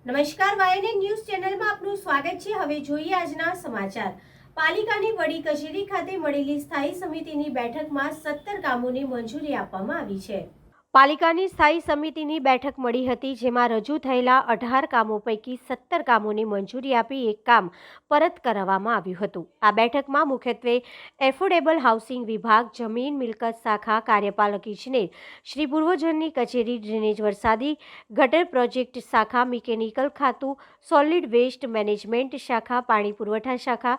નમસ્કાર, YNN news ચેનલમાં આપનું સ્વાગત છે। હવે જોઈએ આજના સમાચાર। પાલિકાની વડી કચેરી ખાતે મળેલી સ્થાયી સમિતિની બેઠકમાં 17 કામોને મંજૂરી આપવામાં આવી છે। પાલિકાની સ્થાયી સમિતિની બેઠક મળી હતી, જેમાં રજૂ થયેલા 18 કામો પૈકી 17 કામોને મંજૂરી આપી એક કામ પરત કરાવવામાં આવ્યું હતું। આ બેઠકમાં મુખ્યત્વે એફોર્ડેબલ હાઉસિંગ વિભાગ, જમીન મિલકત શાખા, કાર્યપાલક ઇજનેર શ્રી પૂર્વજનની કચેરી, ડ્રેનેજ વરસાદી ગટર પ્રોજેક્ટ શાખા, મિકેનિકલ ખાતું, સોલિડ વેસ્ટ મેનેજમેન્ટ શાખા, પાણી પુરવઠા શાખા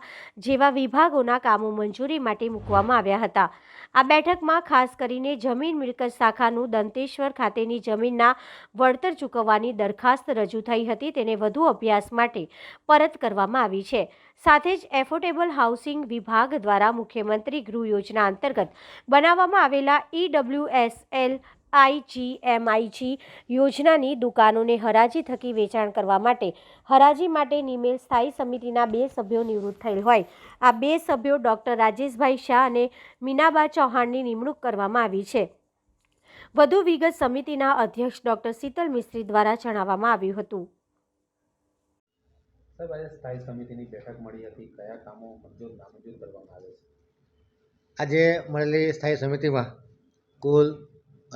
જેવા વિભાગોના કામો મંજૂરી માટે મૂકવામાં આવ્યા હતા। આ બેઠકમાં ખાસ કરીને જમીન મિલકત શાખાનું દંતેશ્વર ખાતેની જમીનના વળતર ચૂકવવાની દરખાસ્ત રજૂ થઈ હતી, તેને વધુ અભ્યાસ માટે પરત કરવામાં આવી છે। સાથે જ એફોર્ડેબલ હાઉસિંગ વિભાગ દ્વારા મુખ્યમંત્રી ગૃહ યોજના અંતર્ગત બનાવવામાં આવેલા EWSL IGMIG યોજનાની દુકાનોને હરાજી થકી વેચાણ કરવા માટે હરાજી માટે નિમેલ સ્થાયી સમિતિના 2 સભ્યો નિવૃત્ત થયેલ હોય આ 2 સભ્યો ડોક્ટર રાજેશભાઈ શાહ અને મીનાબા ચૌહાણની નિમણૂક કરવામાં આવી છે। વધુ વિગત સમિતિના અધ્યક્ષ ડોક્ટર શીતલ મિસ્ત્રી દ્વારા જણાવવામાં આવ્યું હતું। સાહેબ, આજે સ્થાયી સમિતિની બેઠક મળી હતી, કયા કામો મંજૂર નામંજૂર કરવામાં આવે છે? આજે મળેલી સ્થાયી સમિતિમાં કુલ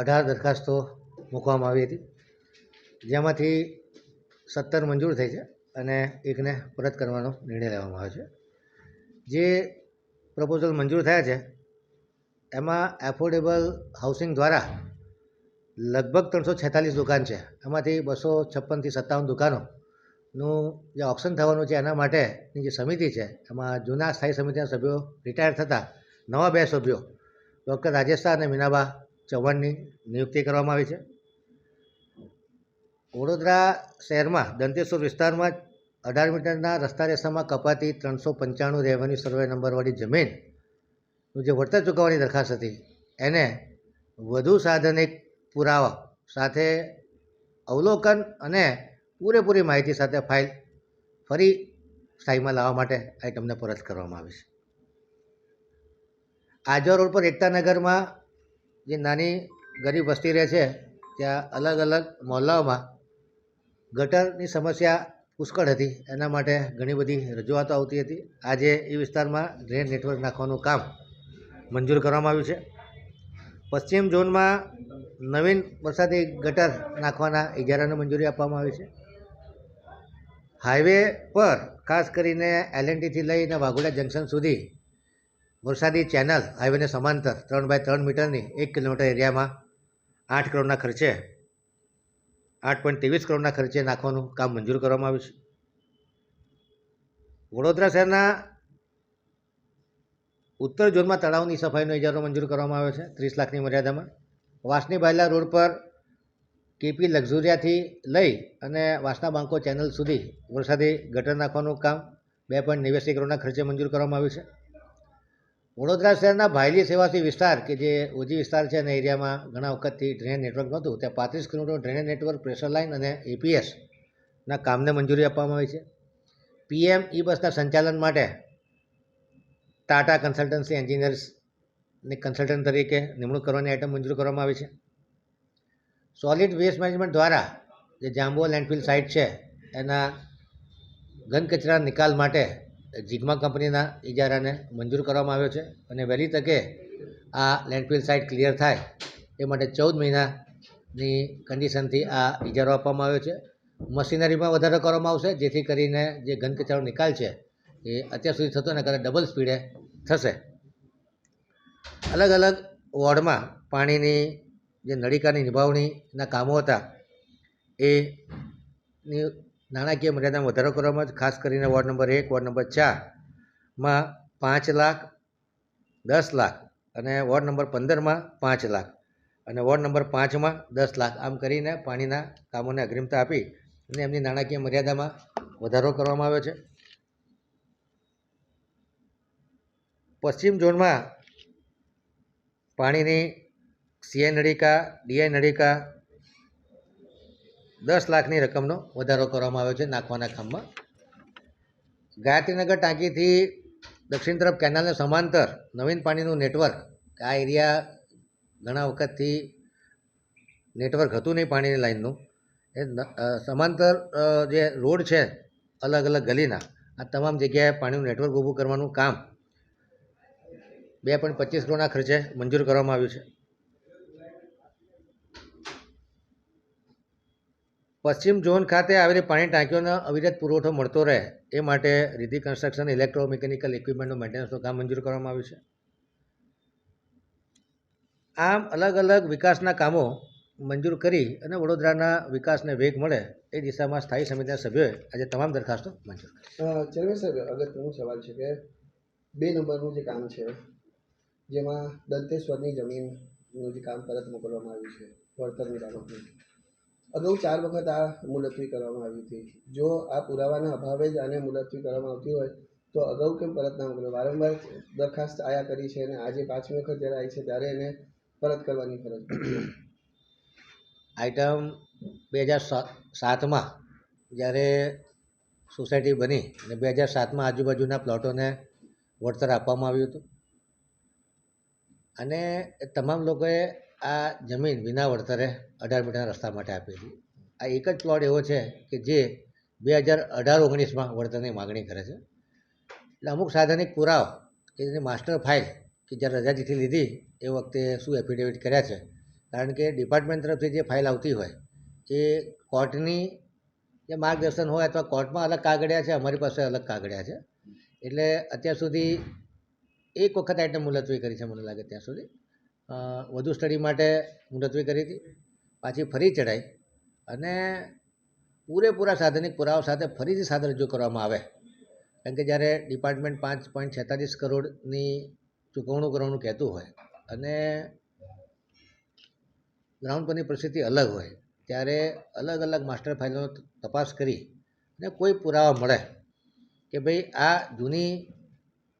18 દરખાસ્તો મૂકવામાં આવી હતી, જેમાંથી 17 મંજૂર થઈ છે અને એકને પરત કરવાનો નિર્ણય લેવામાં આવ્યો છે। જે પ્રપોઝલ મંજૂર થયા છે એમાં એફોર્ડેબલ હાઉસિંગ દ્વારા લગભગ 346 દુકાન છે, એમાંથી 256 થી 57 દુકાનોનું જે ઓપ્શન થવાનું છે એના માટેની જે સમિતિ છે એમાં જૂના સ્થાયી સમિતિના સભ્યો રિટાયર થતાં નવા 2 સભ્યો ડૉક્ટર રાજેશ શાહ અને મીનાબા ચૌહાણની નિયુક્તિ કરવામાં આવી છે। વડોદરા શહેરમાં દંતેશ્વર વિસ્તારમાં 18 મીટરના રસ્તા રેસામાં કપાતી 395 રેવન્યુ સર્વે નંબરવાળી જમીનનું જે વળતર ચૂકવવાની દરખાસ્ત હતી એને વધુ સાધનિક પુરાવા સાથે અવલોકન અને પૂરેપૂરી માહિતી સાથે ફાઇલ ફરી સ્થાયીમાં લાવવા માટે આઇટમને પરત કરવામાં આવી છે। આજવા રોડ પર એકતાનગરમાં જે નાની ગરીબ વસ્તી રહે છે ત્યાં અલગ અલગ મહોલ્લાઓમાં ગટરની સમસ્યા પુષ્કળ હતી, એના માટે ઘણી બધી રજૂઆતો આવતી હતી। આજે એ વિસ્તારમાં ડ્રેન નેટવર્ક નાખવાનું કામ મંજૂર કરવામાં આવ્યું છે। પશ્ચિમ ઝોનમાં નવીન વરસાદી ગટર નાખવાના ઇજારાને મંજૂરી આપવામાં આવી છે। હાઈવે પર ખાસ કરીને LNTથી લઈને વાઘોડિયા જંકશન સુધી વરસાદી ચેનલ હાઈવેને સમાંતર 3x3 મીટરની 1 કિલોમીટર એરિયામાં 8 કરોડના ખર્ચે 8.23 કરોડના ખર્ચે નાખવાનું કામ મંજૂર કરવામાં આવ્યું છે। વડોદરા શહેરના ઉત્તર ઝોનમાં તળાવની સફાઈનો ઇજારો મંજૂર કરવામાં આવ્યો છે 30 લાખની મર્યાદામાં। વાસણી બાયલા રોડ પર KP લક્ઝુરિયાથી લઈ અને વાસણા બાંકો ચેનલ સુધી વરસાદી ગટર નાખવાનું કામ 2.89 કરોડના ખર્ચે મંજૂર કરવામાં આવ્યું છે। વડોદરા શહેરના ભાયલી સેવાસી વિસ્તાર કે જે ઓજી વિસ્તાર છે અને એરિયામાં ઘણા વખતથી ડ્રેનેજ નેટવર્ક નહોતું, ત્યાં 35 kilometre drainage network, pressure line અને APSના કામને મંજૂરી આપવામાં આવી છે। PM બસના સંચાલન માટે ટાટા કન્સલ્ટન્સી એન્જિનિયર્સની કન્સલ્ટન્ટ તરીકે નિમણૂક કરવાની આઇટમ મંજૂર કરવામાં આવી છે। સોલિડ વેસ્ટ મેનેજમેન્ટ દ્વારા જે જાંબુઆ લેન્ડફિલ સાઇટ છે એના ઘન કચરા નિકાલ માટે જીગ્મા કંપનીના ઇજારાને મંજૂર કરવામાં આવ્યો છે અને વહેલી તકે આ લેન્ડફિલ સાઇટ ક્લિયર થાય એ માટે 14 મહિનાની કન્ડિશનથી આ ઇજારો આપવામાં આવ્યો છે। મશીનરીમાં વધારો કરવામાં આવશે, જેથી કરીને જે ઘન કચરાનો નિકાલ છે એ અત્યાર સુધી થતો એના કરતાં ડબલ સ્પીડે થશે। અલગ અલગ વોર્ડમાં પાણીની જે નળિકાની નિભાવણીના કામો હતા એની નાણાકીય મર્યાદામાં વધારો કરવામાં આવે છે। ખાસ કરીને વોર્ડ નંબર 1, વોર્ડ નંબર 4માં 5 લાખ, 10 લાખ અને વોર્ડ નંબર 15માં 5 લાખ અને વોર્ડ નંબર 5માં 10 લાખ, આમ કરીને પાણીના કામોને અગ્રિમતા આપી અને એમની નાણાકીય મર્યાદામાં વધારો કરવામાં આવ્યો છે। પશ્ચિમ ઝોનમાં પાણીની CI નળિકા, DI નળિકા 10 લાખની રકમનો વધારો કરવામાં આવ્યો છે નાખવાના કામમાં। ગાયત્રીનગર ટાંકીથી દક્ષિણ તરફ કેનાલને સમાંતર નવીન પાણીનું નેટવર્ક, આ એરિયા ઘણા વખતથી નેટવર્ક હતું નહીં પાણીની લાઇનનું, સમાંતર જે રોડ છે અલગ અલગ ગલીના આ તમામ જગ્યાએ પાણીનું નેટવર્ક ઊભું કરવાનું કામ 2.25 કરોડના ખર્ચે મંજૂર કરવામાં આવ્યું છે. પશ્ચિમ ઝોન ખાતે આવેલી પાણી ટાંકીઓનો અવિરત પુરવઠો મળતો રહે એ માટે રિદ્ધિ કન્સ્ટ્રક્શન ઇલેક્ટ્રોમિકેનિકલ ઇક્વિપમેન્ટનું મેન્ટેનન્સનું કામ મંજૂર કરવામાં આવ્યું છે. આમ અલગ અલગ વિકાસના કામો મંજૂર કરી અને વડોદરાના વિકાસને વેગ મળે એ દિશામાં સ્થાયી સમિતિના સભ્યોએ આજે તમામ દરખાસ્તો મંજૂર કરી. ચેરમેન સાહેબ, અગત્યનો સવાલ છે કે 2 નંબરનું જે કામ છે જેમાં દંતેશ્વરની જમીનનું જે કામ પરત મોકલવામાં આવ્યું છે વળતરની બાબતનું, અગાઉ 4 વખત આ મુલતવી કરવામાં આવી હતી. જો આ પુરાવાના અભાવે જ આને મુલતવી કરવામાં આવતી હોય તો અગાઉ કેમ પરત ના મોકલ્યો? વારંવાર દરખાસ્ત આયા કરી છે અને આજે 5મી વખત જ્યારે આવી છે ત્યારે એને પરત કરવાની ફરજ પડી. આઇટમ 2007માં જ્યારે સોસાયટી બની અને 2007માં આજુબાજુના પ્લોટોને વળતર આપવામાં આવ્યું હતું અને તમામ લોકોએ આ જમીન વિના વળતરે 18 મીટરના રસ્તા માટે આપી હતી. આ એક જ પ્લોટ એવો છે કે જે 2018-19માં વળતરની માગણી કરે છે. એટલે અમુક સાધનિક પુરાવો કે જેની માસ્ટર ફાઇલ કે જ્યારે રજાજીથી લીધી એ વખતે શું એફિડેવિટ કર્યા છે, કારણ કે ડિપાર્ટમેન્ટ તરફથી જે ફાઇલ આવતી હોય એ કોર્ટની જે માર્ગદર્શન હોય અથવા કોર્ટમાં અલગ કાગળિયા છે, અમારી પાસે અલગ કાગળિયા છે. એટલે અત્યાર સુધી એક વખત આઈટમ મુલતવી કરી છે મને લાગે ત્યાં સુધી. વધુ સ્ટડી માટે મુલતવી કરી હતી, પાછી ફરી ચડાઈ અને પૂરેપૂરા સાધનિક પુરાવા સાથે ફરીથી સાદર રજૂ કરવામાં આવે. કારણ કે જ્યારે ડિપાર્ટમેન્ટ 5.46 કરોડની ચૂકવણું કરવાનું કહેતું હોય અને ગ્રાઉન્ડ પરની પરિસ્થિતિ અલગ હોય ત્યારે અલગ અલગ માસ્ટર ફાઇલનો તપાસ કરી અને કોઈ પુરાવા મળે કે ભાઈ આ જૂની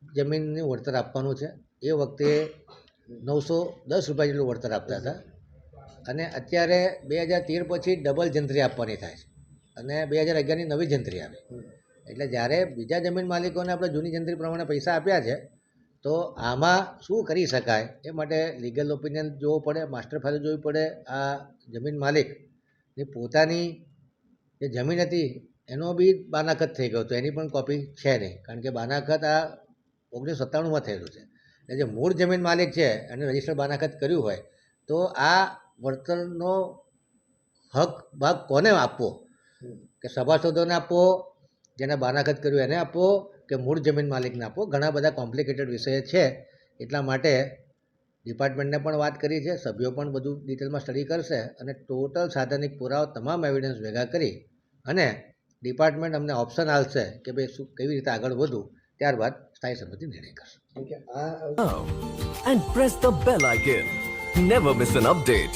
જમીનનું વળતર આપવાનું છે, એ વખતે 910 રૂપિયા જેટલું વળતર આપતા હતા અને અત્યારે 2013 પછી ડબલ જંત્રી આપવાની થાય છે અને 2011ની નવી જંત્રી આવી. એટલે જ્યારે બીજા જમીન માલિકોને આપણે જૂની જંત્રી પ્રમાણે પૈસા આપ્યા છે તો આમાં શું કરી શકાય એ માટે લીગલ ઓપિનિયન જોવો પડે, માસ્ટર ફાઇલ જોવી પડે. આ જમીન માલિકની પોતાની જે જમીન હતી એનો બી બાનાખત થઈ ગયો હતો, એની પણ કોપી છે નહીં, કારણ કે બાનાખત આ 1997માં થયેલું છે. એટલે જે મૂળ જમીન માલિક છે એને રજિસ્ટર બાનાખત કર્યું હોય તો આ વળતરનો હક ભાગ કોને આપવો, કે સભાસદોને આપવો, જેને બાનાખત કર્યું એને આપવો, કે મૂળ જમીન માલિકને આપવો? ઘણા બધા કોમ્પ્લિકેટેડ વિષય છે. એટલા માટે ડિપાર્ટમેન્ટને પણ વાત કરી છે, સભ્યો પણ બધું ડિટેલમાં સ્ટડી કરશે અને ટોટલ સાધનિક પુરાવા તમામ એવિડન્સ ભેગા કરી અને ડિપાર્ટમેન્ટ અમને ઓપ્શન આપશે કે ભાઈ શું કેવી રીતે આગળ વધવું, ત્યારબાદ સ્થાયી સમિતિ નિર્ણય કરશે. કેમ કે આ And press the bell icon. Never miss an update.